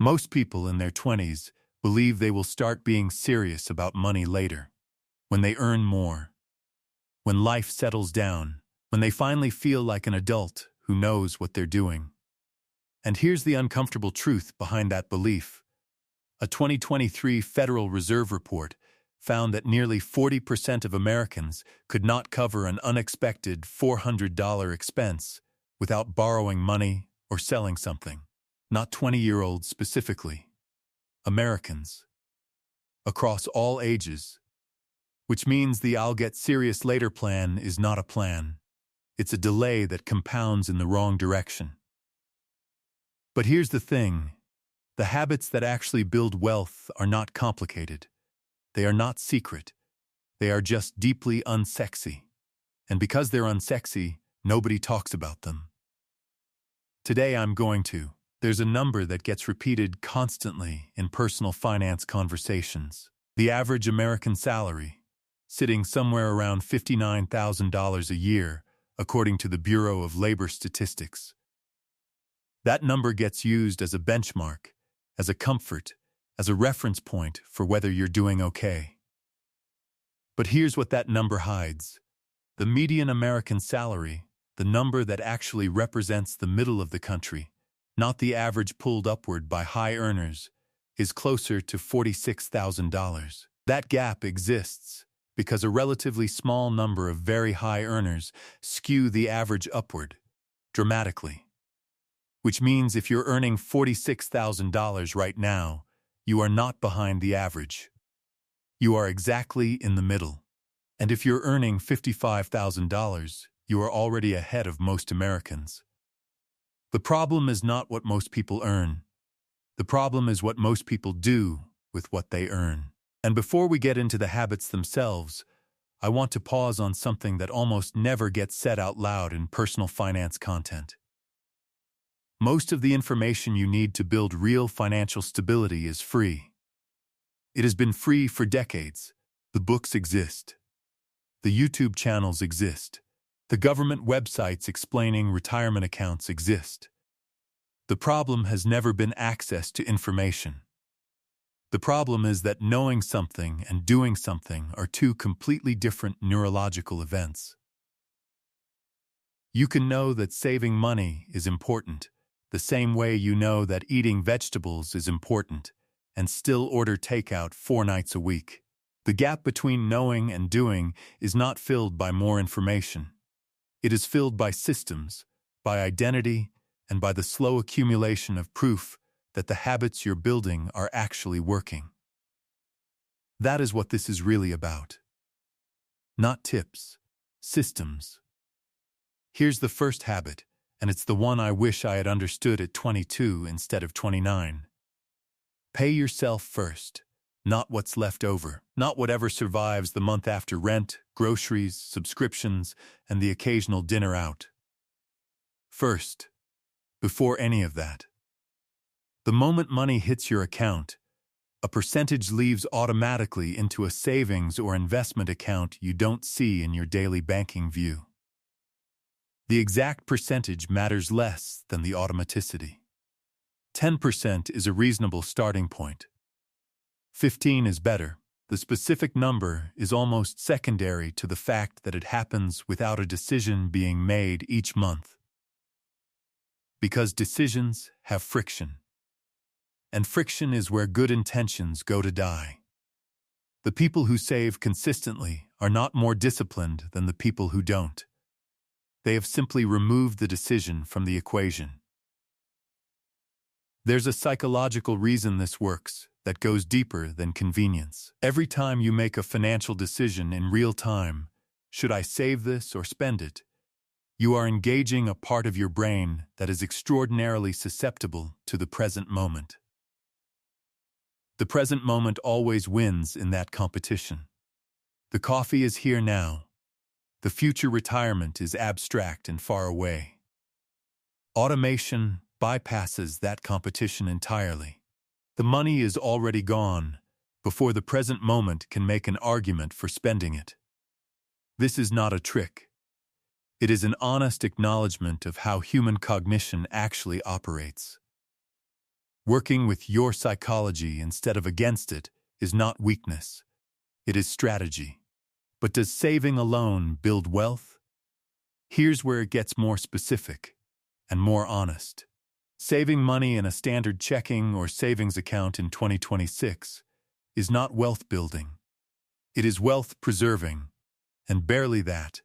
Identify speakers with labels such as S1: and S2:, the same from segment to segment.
S1: Most people in their 20s believe they will start being serious about money later, when they earn more, when life settles down, when they finally feel like an adult who knows what they're doing. And here's the uncomfortable truth behind that belief. A 2023 Federal Reserve report found that nearly 40% of Americans could not cover an unexpected $400 expense without borrowing money or selling something. Not 20-year-olds specifically. Americans. Across all ages. Which means the I'll get serious later plan is not a plan. It's a delay that compounds in the wrong direction. But here's the thing. The habits that actually build wealth are not complicated. They are not secret. They are just deeply unsexy. And because they're unsexy, nobody talks about them. Today there's a number that gets repeated constantly in personal finance conversations. The average American salary, sitting somewhere around $59,000 a year, according to the Bureau of Labor Statistics. That number gets used as a benchmark, as a comfort, as a reference point for whether you're doing okay. But here's what that number hides. The median American salary, the number that actually represents the middle of the country, not the average pulled upward by high earners, is closer to $46,000. That gap exists because a relatively small number of very high earners skew the average upward, dramatically. Which means if you're earning $46,000 right now, you are not behind the average. You are exactly in the middle. And if you're earning $55,000, you are already ahead of most Americans. The problem is not what most people earn. The problem is what most people do with what they earn. And before we get into the habits themselves, I want to pause on something that almost never gets said out loud in personal finance content. Most of the information you need to build real financial stability is free. It has been free for decades. The books exist. The YouTube channels exist. The government websites explaining retirement accounts exist. The problem has never been access to information. The problem is that knowing something and doing something are two completely different neurological events. You can know that saving money is important, the same way you know that eating vegetables is important, and still order takeout 4 nights a week. The gap between knowing and doing is not filled by more information. It is filled by systems, by identity, and by the slow accumulation of proof that the habits you're building are actually working. That is what this is really about. Not tips, systems. Here's the first habit, and it's the one I wish I had understood at 22 instead of 29. Pay yourself first, not what's left over, not whatever survives the month after rent, groceries, subscriptions, and the occasional dinner out. First, before any of that. The moment money hits your account, a percentage leaves automatically into a savings or investment account you don't see in your daily banking view. The exact percentage matters less than the automaticity. 10% is a reasonable starting point. 15 is better. The specific number is almost secondary to the fact that it happens without a decision being made each month. Because decisions have friction. And friction is where good intentions go to die. The people who save consistently are not more disciplined than the people who don't. They have simply removed the decision from the equation. There's a psychological reason this works that goes deeper than convenience. Every time you make a financial decision in real time, should I save this or spend it? You are engaging a part of your brain that is extraordinarily susceptible to the present moment. The present moment always wins in that competition. The coffee is here now. The future retirement is abstract and far away. Automation bypasses that competition entirely. The money is already gone before the present moment can make an argument for spending it. This is not a trick. It is an honest acknowledgement of how human cognition actually operates. Working with your psychology instead of against it is not weakness. It is strategy. But does saving alone build wealth? Here's where it gets more specific and more honest. Saving money in a standard checking or savings account in 2026 is not wealth building. It is wealth preserving, and barely that,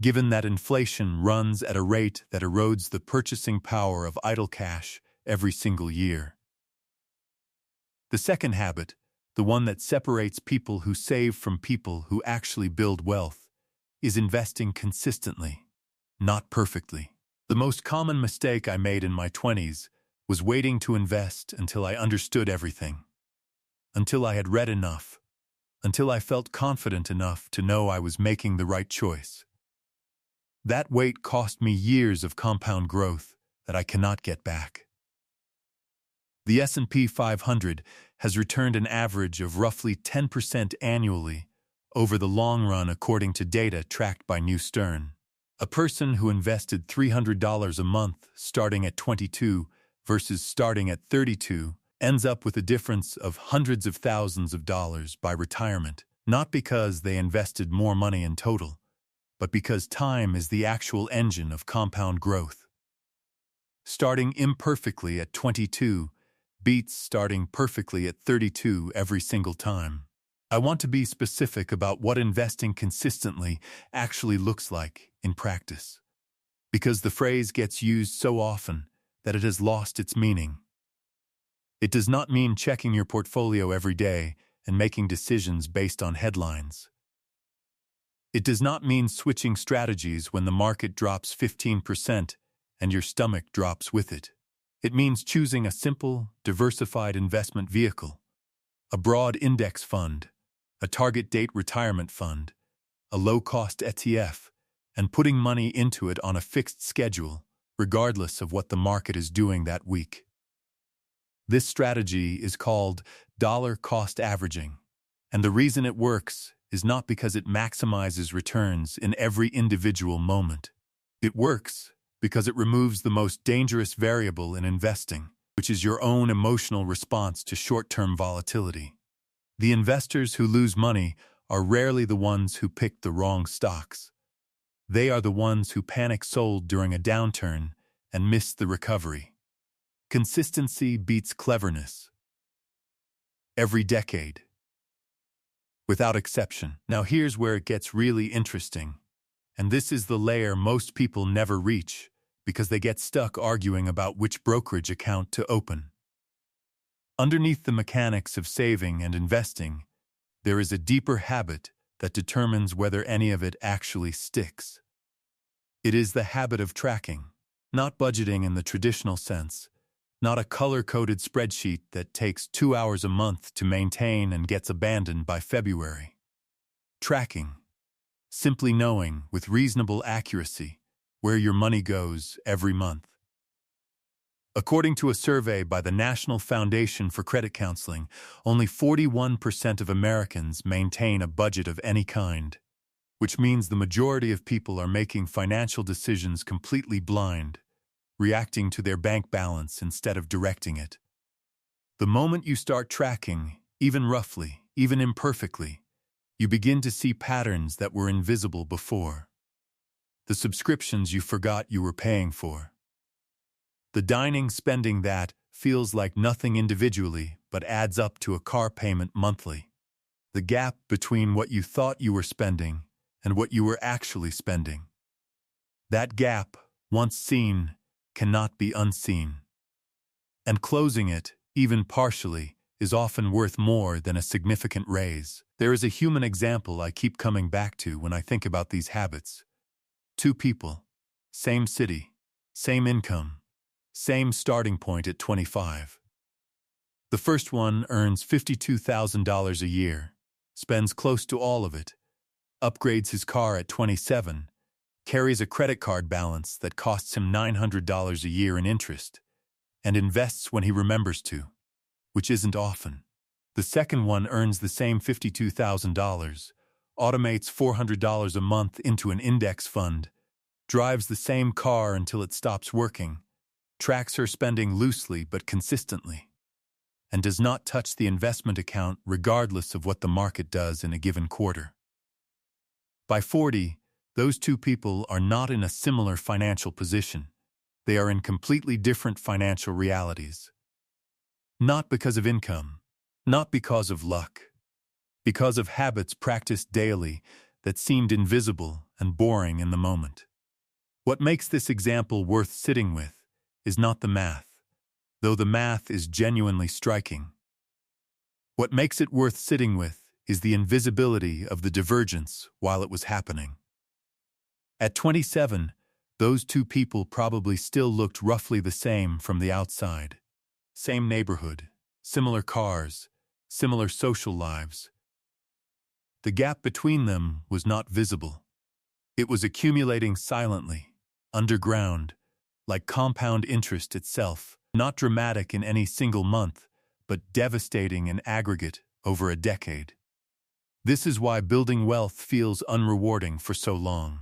S1: given that inflation runs at a rate that erodes the purchasing power of idle cash every single year. The second habit, the one that separates people who save from people who actually build wealth, is investing consistently, not perfectly. The most common mistake I made in my 20s was waiting to invest until I understood everything, until I had read enough, until I felt confident enough to know I was making the right choice. That wait cost me years of compound growth that I cannot get back. The S&P 500 has returned an average of roughly 10% annually over the long run according to data tracked by New Stern. A person who invested $300 a month starting at 22 versus starting at 32 ends up with a difference of hundreds of thousands of dollars by retirement, not because they invested more money in total, but because time is the actual engine of compound growth. Starting imperfectly at 22 beats starting perfectly at 32 every single time. I want to be specific about what investing consistently actually looks like in practice, because the phrase gets used so often that it has lost its meaning. It does not mean checking your portfolio every day and making decisions based on headlines. It does not mean switching strategies when the market drops 15% and your stomach drops with it. It means choosing a simple, diversified investment vehicle, a broad index fund, a target date retirement fund, a low-cost ETF, and putting money into it on a fixed schedule, regardless of what the market is doing that week. This strategy is called dollar cost averaging, and the reason it works is not because it maximizes returns in every individual moment. It works because it removes the most dangerous variable in investing, which is your own emotional response to short-term volatility. The investors who lose money are rarely the ones who picked the wrong stocks. They are the ones who panic sold during a downturn and missed the recovery. Consistency beats cleverness. Every decade. Without exception. Now here's where it gets really interesting. And this is the layer most people never reach because they get stuck arguing about which brokerage account to open. Underneath the mechanics of saving and investing, there is a deeper habit that determines whether any of it actually sticks. It is the habit of tracking, not budgeting in the traditional sense, not a color-coded spreadsheet that takes 2 hours a month to maintain and gets abandoned by February. Tracking, simply knowing with reasonable accuracy where your money goes every month. According to a survey by the National Foundation for Credit Counseling, only 41% of Americans maintain a budget of any kind, which means the majority of people are making financial decisions completely blind, reacting to their bank balance instead of directing it. The moment you start tracking, even roughly, even imperfectly, you begin to see patterns that were invisible before. The subscriptions you forgot you were paying for. The dining spending that feels like nothing individually but adds up to a car payment monthly. The gap between what you thought you were spending and what you were actually spending. That gap, once seen, cannot be unseen. And closing it, even partially, is often worth more than a significant raise. There is a human example I keep coming back to when I think about these habits. 2 people, same city, same income, same starting point at 25. The first one earns $52,000 a year, spends close to all of it, upgrades his car at 27, carries a credit card balance that costs him $900 a year in interest, and invests when he remembers to, which isn't often. The second one earns the same $52,000, automates $400 a month into an index fund, drives the same car until it stops working, tracks her spending loosely but consistently. and does not touch the investment account regardless of what the market does in a given quarter. By 40, those two people are not in a similar financial position. They are in completely different financial realities. Not because of income, not because of luck, because of habits practiced daily that seemed invisible and boring in the moment. What makes this example worth sitting with is not the math, though the math is genuinely striking. What makes it worth sitting with is the invisibility of the divergence while it was happening. At 27, those two people probably still looked roughly the same from the outside. Same neighborhood, similar cars, similar social lives. The gap between them was not visible. It was accumulating silently, underground, like compound interest itself, not dramatic in any single month, but devastating in aggregate over a decade. This is why building wealth feels unrewarding for so long.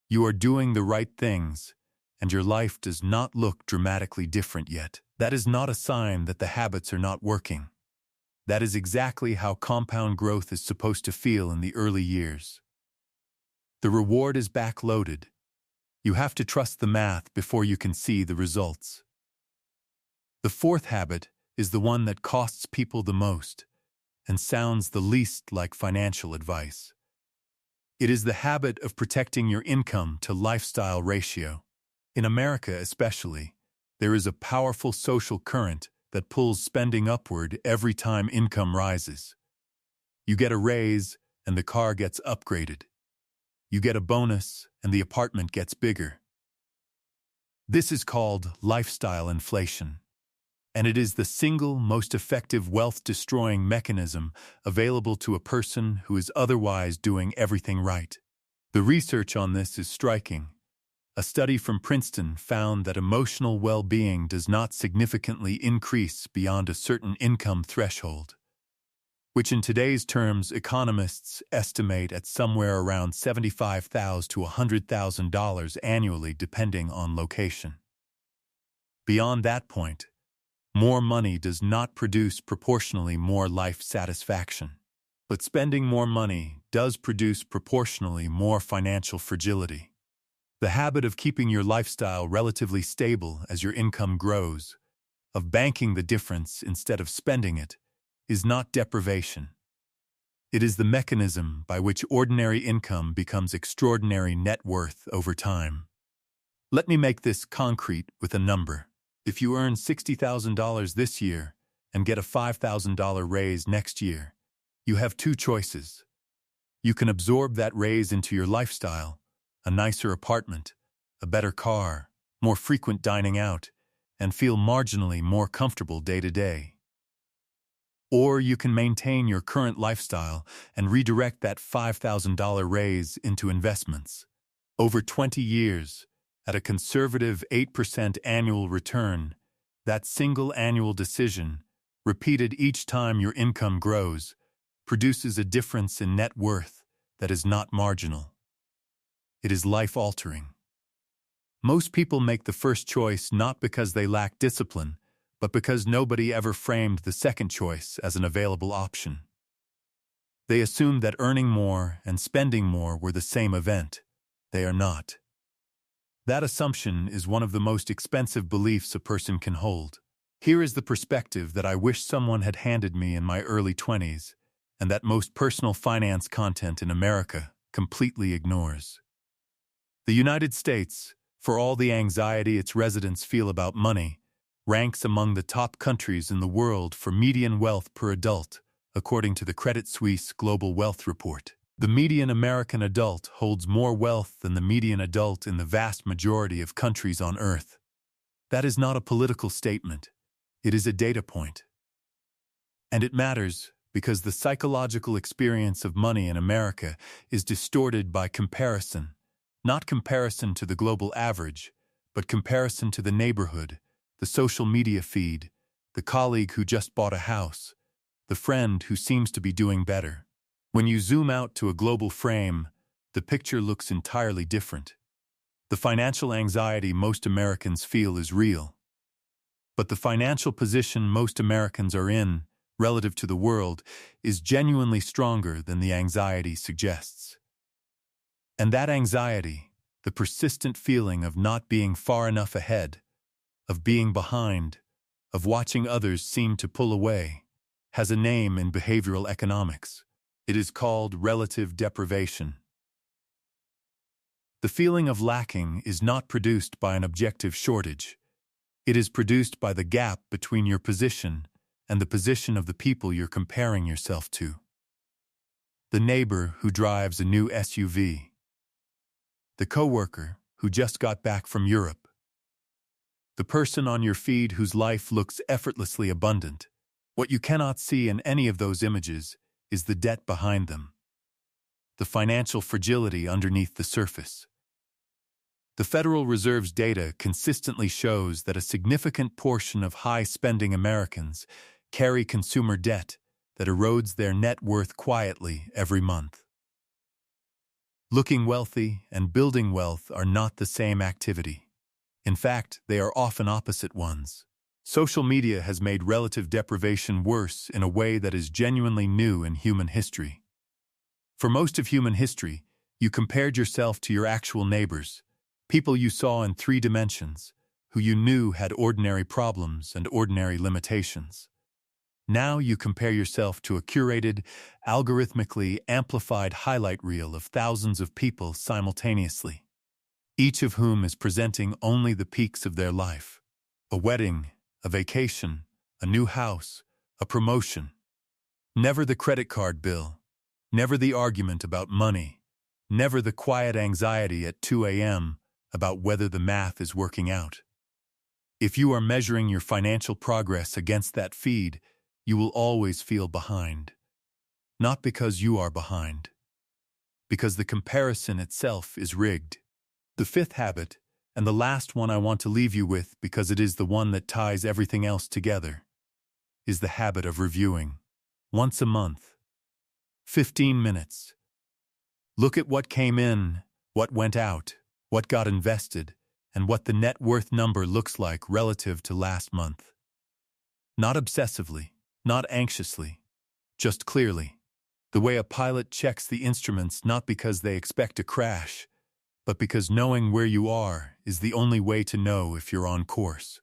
S1: You are doing the right things, and your life does not look dramatically different yet. That is not a sign that the habits are not working. That is exactly how compound growth is supposed to feel in the early years. The reward is backloaded. You have to trust the math before you can see the results. The fourth habit is the one that costs people the most and sounds the least like financial advice. It is the habit of protecting your income to lifestyle ratio. In America especially, there is a powerful social current that pulls spending upward every time income rises. You get a raise and the car gets upgraded. You get a bonus and the apartment gets bigger. This is called lifestyle inflation, and it is the single most effective wealth-destroying mechanism available to a person who is otherwise doing everything right. The research on this is striking. A study from Princeton found that emotional well-being does not significantly increase beyond a certain income threshold, which in today's terms economists estimate at somewhere around $75,000 to $100,000 annually depending on location. Beyond that point, more money does not produce proportionally more life satisfaction. But spending more money does produce proportionally more financial fragility. The habit of keeping your lifestyle relatively stable as your income grows, of banking the difference instead of spending it, is not deprivation. It is the mechanism by which ordinary income becomes extraordinary net worth over time. Let me make this concrete with a number. If you earn $60,000 this year and get a $5,000 raise next year, you have two choices. You can absorb that raise into your lifestyle, a nicer apartment, a better car, more frequent dining out, and feel marginally more comfortable day to day. Or you can maintain your current lifestyle and redirect that $5,000 raise into investments. Over 20 years, at a conservative 8% annual return, that single annual decision, repeated each time your income grows, produces a difference in net worth that is not marginal. It is life-altering. Most people make the first choice not because they lack discipline, but because nobody ever framed the second choice as an available option. They assume that earning more and spending more were the same event. They are not. That assumption is one of the most expensive beliefs a person can hold. Here is the perspective that I wish someone had handed me in my early 20s, and that most personal finance content in America completely ignores. The United States, for all the anxiety its residents feel about money, ranks among the top countries in the world for median wealth per adult, according to the Credit Suisse Global Wealth Report. The median American adult holds more wealth than the median adult in the vast majority of countries on Earth. That is not a political statement. It is a data point. And it matters because the psychological experience of money in America is distorted by comparison, not comparison to the global average, but comparison to the neighborhood, the social media feed, the colleague who just bought a house, the friend who seems to be doing better. When you zoom out to a global frame, the picture looks entirely different. The financial anxiety most Americans feel is real. But the financial position most Americans are in, relative to the world, is genuinely stronger than the anxiety suggests. And that anxiety, the persistent feeling of not being far enough ahead, of being behind, of watching others seem to pull away, has a name in behavioral economics. It is called relative deprivation. The feeling of lacking is not produced by an objective shortage. It is produced by the gap between your position and the position of the people you're comparing yourself to. The neighbor who drives a new SUV. The coworker who just got back from Europe. The person on your feed whose life looks effortlessly abundant. What you cannot see in any of those images is the debt behind them, the financial fragility underneath the surface. The Federal Reserve's data consistently shows that a significant portion of high-spending Americans carry consumer debt that erodes their net worth quietly every month. Looking wealthy and building wealth are not the same activity. In fact, they are often opposite ones. Social media has made relative deprivation worse in a way that is genuinely new in human history. For most of human history, you compared yourself to your actual neighbors, people you saw in 3 dimensions, who you knew had ordinary problems and ordinary limitations. Now you compare yourself to a curated, algorithmically amplified highlight reel of thousands of people simultaneously, each of whom is presenting only the peaks of their life. A wedding, a vacation, a new house, a promotion. Never the credit card bill, never the argument about money, never the quiet anxiety at 2 a.m. about whether the math is working out. If you are measuring your financial progress against that feed, you will always feel behind. Not because you are behind, because the comparison itself is rigged. The 5th habit, and the last one I want to leave you with because it is the one that ties everything else together, is the habit of reviewing. Once a month. 15 minutes. Look at what came in, what went out, what got invested, and what the net worth number looks like relative to last month. Not obsessively, not anxiously, just clearly. The way a pilot checks the instruments not because they expect a crash, but because knowing where you are is the only way to know if you're on course.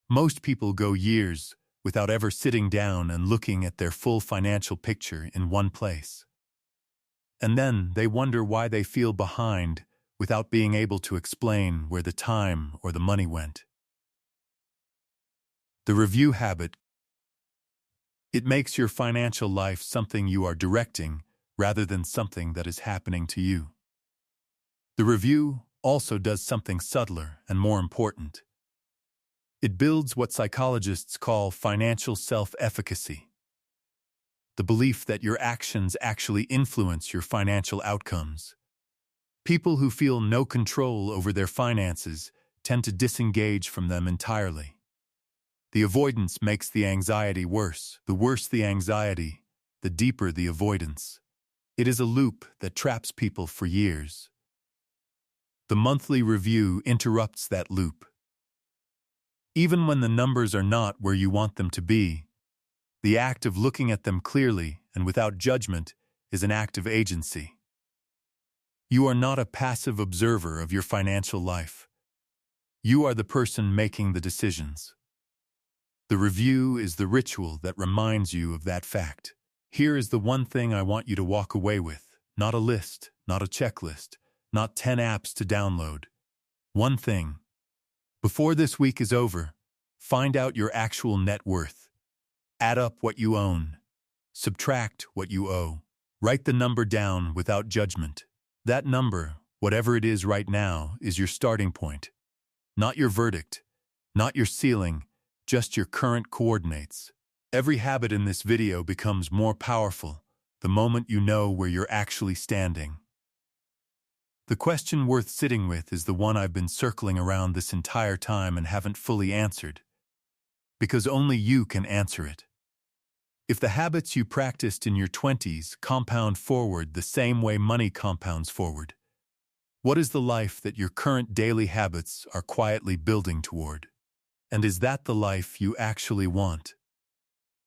S1: Most people go years without ever sitting down and looking at their full financial picture in one place. And then they wonder why they feel behind without being able to explain where the time or the money went. The review habit. It makes your financial life something you are directing rather than something that is happening to you. The review also does something subtler and more important. It builds what psychologists call financial self-efficacy, the belief that your actions actually influence your financial outcomes. People who feel no control over their finances tend to disengage from them entirely. The avoidance makes the anxiety worse. The worse the anxiety, the deeper the avoidance. It is a loop that traps people for years. The monthly review interrupts that loop. Even when the numbers are not where you want them to be, the act of looking at them clearly and without judgment is an act of agency. You are not a passive observer of your financial life. You are the person making the decisions. The review is the ritual that reminds you of that fact. Here is the one thing I want you to walk away with, not a list, not a checklist, not 10 apps to download. One thing. Before this week is over, find out your actual net worth. Add up what you own. Subtract what you owe. Write the number down without judgment. That number, whatever it is right now, is your starting point. Not your verdict, not your ceiling, just your current coordinates. Every habit in this video becomes more powerful the moment you know where you're actually standing. The question worth sitting with is the one I've been circling around this entire time and haven't fully answered. Because only you can answer it. If the habits you practiced in your 20s compound forward the same way money compounds forward, what is the life that your current daily habits are quietly building toward? And is that the life you actually want?